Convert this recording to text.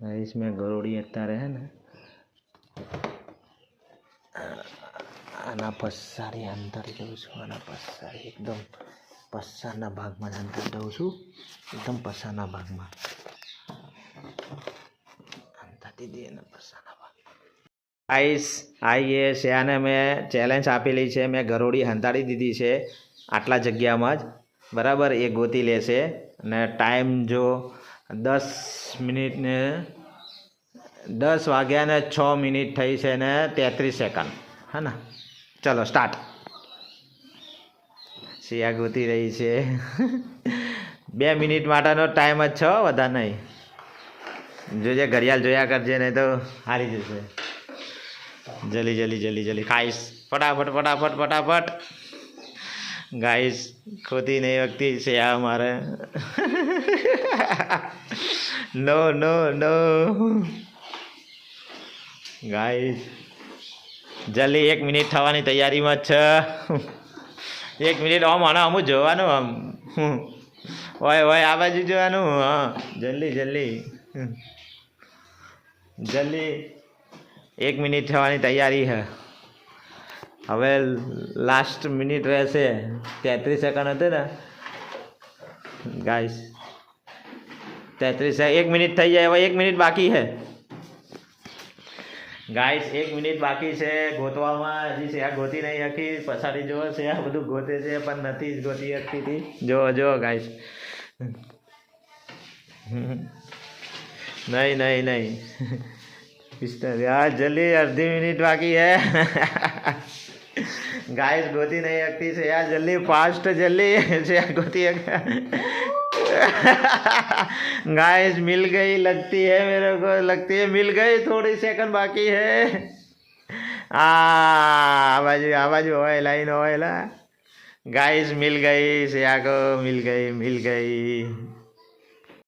इसमें गरोड़ी અત્યારે है ને આના પસારી અંદર જઉં છું, આના પસારી એકદમ પસારના ભાગમાં અંદર જઉં છું, એકદમ પસારના ભાગમાં અંતર દીધી એના પસારના ભાગ. આઈસ આઈએ શ્યાને મેં ચેલેન્જ આપેલી છે, મેં ગરોળી હંતાડી દીધી છે આટલા જગ્યામાં જ, બરાબર. એ ગોતી લેશે અને ટાઈમ જો 10 મિનિટને 10 વાગ્યા ને 6 મિનિટ થઈ છે ને 33 સેકન્ડ, હા ને. ચલો સ્ટાર્ટ. શિયા ગોતી રહી છે 2 મિનિટ માટેનો ટાઈમ જ છે, વધારે નહીં. જોજે ઘડિયાળ જોયા કરજે, નહીં તો હારી જશે. જલ્દી જલ્દી જલ્દી જલ્દી ખાઈશ, ફટાફટ ફટાફટ ફટાફટ. ગાઈસ ખોતી નહીં વખતી છે આ મારે. નો નો નો ગાઈસ, જલ્દી 1 મિનિટ થવાની તૈયારીમાં જ છે. 1 મિનિટ આમ આને અમુક જોવાનું, આમ ઓય ઓય આ બાજુ જોવાનું. હા જલ્દી જલ્દી જલ્દી, 1 મિનિટ થવાની તૈયારી છે. હવે લાસ્ટ મિનિટ રહેશે, 33 સેકન્ડ હતી ને ગાઈસ. 1 મિનિટ થઈ જાય, હવે 1 મિનિટ બાકી છે ગાઈસ. 1 મિનિટ બાકી છે ગોતવામાં. હજી છે આ ગોતી નહીં શકી, પછાડી જોવો છે આ બધું ગોતે છે પણ નથી જ ગોતી શકતી હતી. જો જો ગાઈસ, નહીં નહીં નહીં યાર, જલ્દી અડધી મિનિટ બાકી है गाइस. गोती नहीं लगती से यार, जल्दी फास्ट जल्दी से गोती गाइस. मिल गई लगती है, मेरे को लगती है मिल गई. थोड़ी सेकंड बाकी है. आवाज हो लाइन हो गाइस. मिल गई, से को मिल गई.